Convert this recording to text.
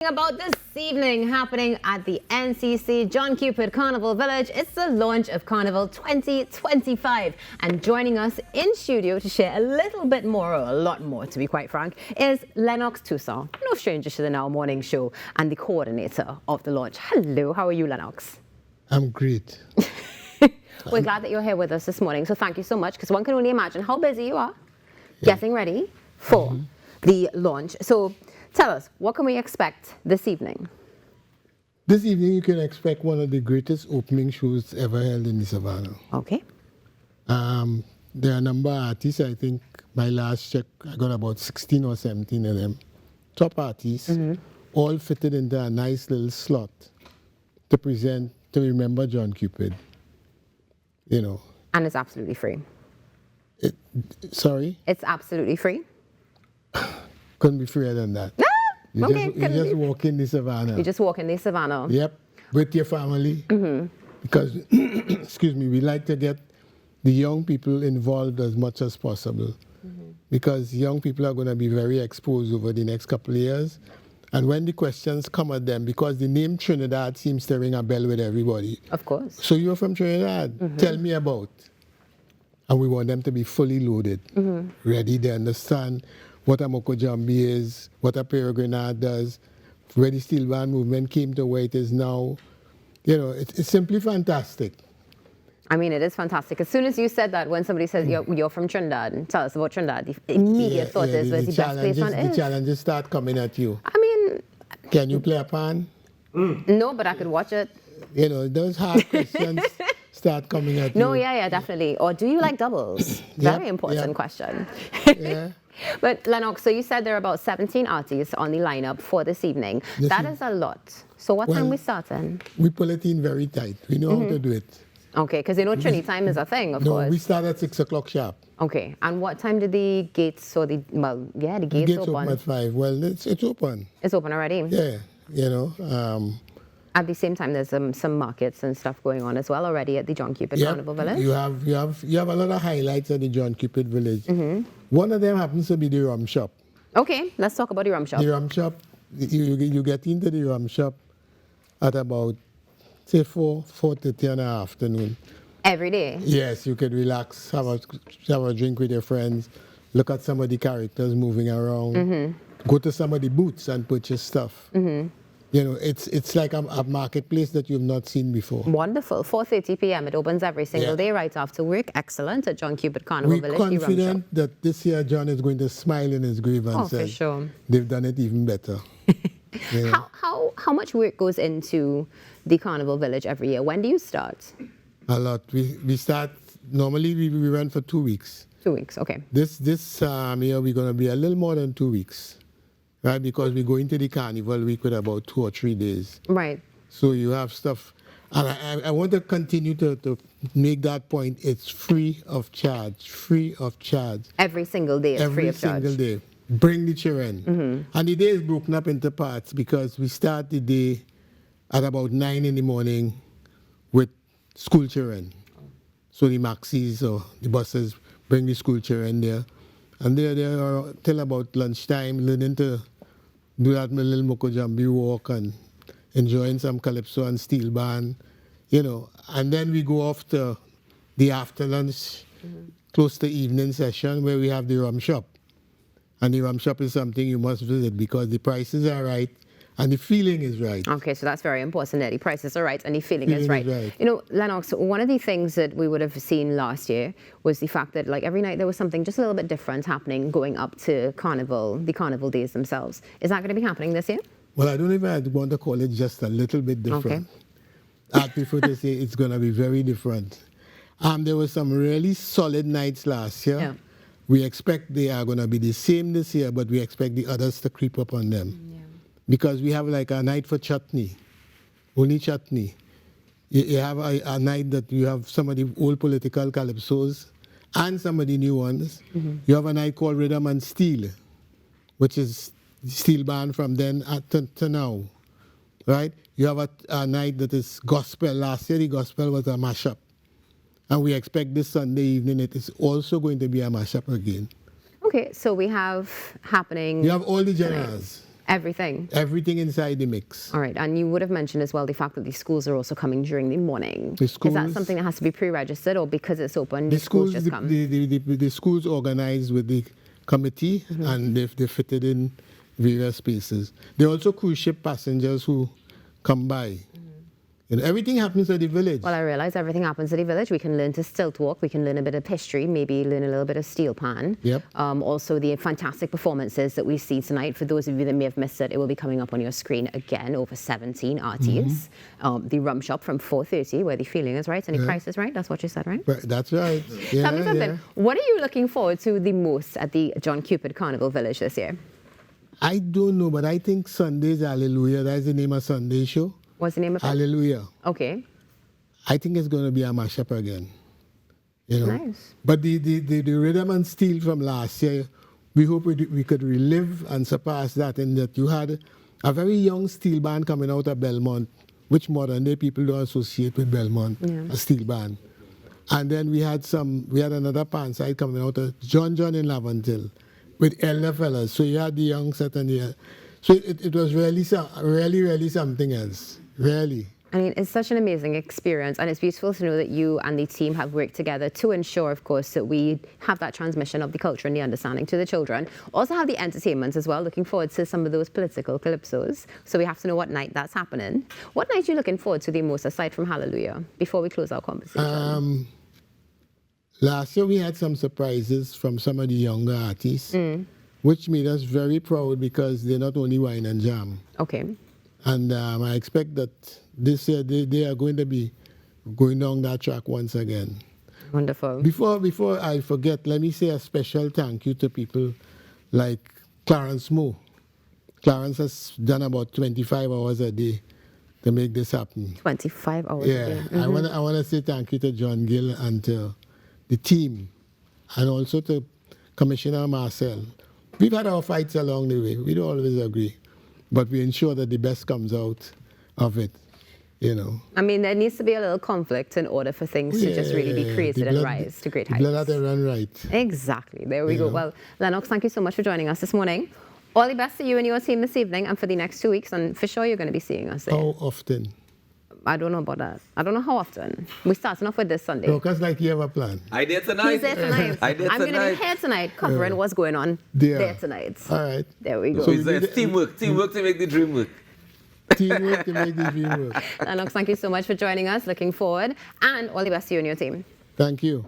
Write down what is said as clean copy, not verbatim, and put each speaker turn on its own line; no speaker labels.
About this evening happening at the NCC John Cupid Carnival Village. It's the launch of Carnival 2025, and joining us in studio to share a little bit more, or a lot more to be quite frank, is Lennox Toussaint, no stranger to the Now Morning Show and the coordinator of the launch. Hello, how are you, Lennox?
I'm great.
We're glad that you're here with us this morning, so thank you so much, because one can only imagine how busy you are getting ready for the launch. So tell us, what can we expect this evening?
This evening, you can expect one of the greatest opening shows ever held in the Savannah.
Okay.
There are a number of artists. I think my last check, I got about 16 or 17 of them. Top artists, all fitted into a nice little slot to present, to remember John Cupid. You know.
And it's absolutely free.
Sorry?
It's absolutely free.
Couldn't be freer than that. You just walk in the Savannah.
You just walk in the Savannah.
Yep, with your family. Because, excuse me, we like to get the young people involved as much as possible. Because young people are going to be very exposed over the next couple of years. And when the questions come at them, because the name Trinidad seems to ring a bell with everybody.
Of course.
So you're from Trinidad. Tell me about. And we want them to be fully loaded, ready to understand what a Moko Jambi is, what a Peregrinade does, where the steel band movement came to where it is now. You know, it's simply fantastic.
I mean, it is fantastic. As soon as you said that, when somebody says you're from Trinidad, and tell us about Trinidad, the immediate thought is where's the best place on earth?
The challenges start coming at you.
I mean...
Can you play a pan?
No, but I could watch it.
You know, those hard questions start coming at you.
No, yeah, definitely. Or do you like doubles? Very important question.
Yeah.
But Lennox, so you said there are about 17 artists on the lineup for this evening. That is a lot. So what time we starting?
We pull it in very tight. We know how to do it.
Okay, because you know Trini time is a thing, of course.
No, we start at 6 o'clock sharp.
Okay, and what time did the gates, or the gates
open at 5. Well, it's open.
It's open already?
Yeah, you know.
At the same time, there's some markets and stuff going on as well already at the John Cupid Carnival Village.
You have a lot of highlights at the John Cupid Village. One of them happens to be the rum shop.
Okay, let's talk about the rum shop.
The rum shop, you get into the rum shop at about, say, 4:30 in the afternoon.
Every day?
Yes, you can relax, have a drink with your friends, look at some of the characters moving around, go to some of the booths and purchase stuff. You know, it's like a marketplace that you've not seen before.
Wonderful. 4:30 p.m. It opens every single day right after work. Excellent at John Cupid Carnival Village.
We're confident that this year John is going to smile in his grave and say,
for sure.
They've done it even better.
How much work goes into the Carnival Village every year? When do you start?
A lot. We start, normally we run for 2 weeks.
2 weeks, okay.
This year we're going to be a little more than 2 weeks. Right, because we go into the carnival week with about 2 or 3 days.
Right.
So you have stuff, and I want to continue to make that point. It's free of charge. Free of charge.
Every single day is free of charge.
Every single day. Bring the children. And the day is broken up into parts because we start the day at about 9 in the morning with school children. So the maxis or the buses bring the school children there. And they're there till about lunchtime, learning to do that little Moko Jambi walk and enjoying some calypso and steel band, you know. And then we go off to the after lunch, close to evening session, where we have the rum shop. And the rum shop is something you must visit because the prices are right and the feeling is right.
Okay, so that's very important that the prices are right and the feeling is right. You know, Lennox, one of the things that we would have seen last year was the fact that like every night there was something just a little bit different happening going up to Carnival, the Carnival days themselves. Is that going to be happening this year?
Well, I don't even want to call it just a little bit different. Okay. I prefer to say it's going to be very different. There were some really solid nights last year. Yeah. We expect they are going to be the same this year, but we expect the others to creep up on them. Because we have like a night for chutney, only chutney. You have a night that you have some of the old political calypsos and some of the new ones. You have a night called Rhythm and Steel, which is steel band from then to now, right? You have a night that is gospel. Last year the gospel was a mashup. And we expect this Sunday evening it is also going to be a mashup again.
Okay, so we have happening...
You have all the genres.
Everything.
Everything inside the mix.
All right, and you would have mentioned as well the fact that the schools are also coming during the morning.
The schools,
is that something that has to be pre-registered, or because it's open,
the
schools just come?
The schools organize with the committee, and they fitted in various spaces. There are also cruise ship passengers who come by. You know, everything happens at the village.
Well, I realize everything happens at the village. We can learn to stilt walk. We can learn a bit of history, maybe learn a little bit of steel pan.
Yep.
Also, the fantastic performances that we see tonight. For those of you that may have missed it, it will be coming up on your screen again, over 17 artists. The rum shop from 4:30, where the feeling is right and the price is right. That's what you said, right?
Right, that's right. Yeah,
Tell me something. What are you looking forward to the most at the John Cupid Carnival Village this year?
I don't know, but I think Sunday's Hallelujah. That's the name of Sunday show.
What's the name of it?
Hallelujah.
Okay.
I think it's going to be a mashup again. You know.
Nice.
But the rhythm and steel from last year, we hope we could relive and surpass that, in that you had a very young steel band coming out of Belmont, which modern day people don't associate with Belmont, a steel band. And then we had another pan side coming out of John in Laventille with elder fellas. So you had the young set and the... So it was really something else. Really.
I mean, it's such an amazing experience, and it's beautiful to know that you and the team have worked together to ensure, of course, that we have that transmission of the culture and the understanding to the children. Also have the entertainment as well, looking forward to some of those political calypsos. So we have to know what night that's happening. What night are you looking forward to the most, aside from Hallelujah, before we close our conversation?
Last year we had some surprises from some of the younger artists, which made us very proud, because they're not only wine and jam.
Okay.
And I expect that this year they are going to be going down that track once again.
Wonderful.
Before I forget, let me say a special thank you to people like Clarence Moore. Clarence has done about 25 hours a day to make this happen.
25 hours a day.
I want to say thank you to John Gill and to the team, and also to Commissioner Marcel. We've had our fights along the way. We don't always agree, but we ensure that the best comes out of it, you know.
I mean, there needs to be a little conflict in order for things to just really be created and rise to great heights.
Blood had to run right.
Exactly. There we go. Well, Lennox, thank you so much for joining us this morning. All the best to you and your team this evening and for the next 2 weeks, and for sure you're going to be seeing us there.
How often?
I don't know about that. I don't know how often. We're starting off with this Sunday.
Because like you have a plan.
I did tonight.
He's there tonight. I'm going to be here tonight covering what's going on there tonight.
All right.
There we go.
So it's teamwork to make the dream work.
Teamwork to make the dream work.
Lennox, thank you so much for joining us. Looking forward. And all the best to you and your team.
Thank you.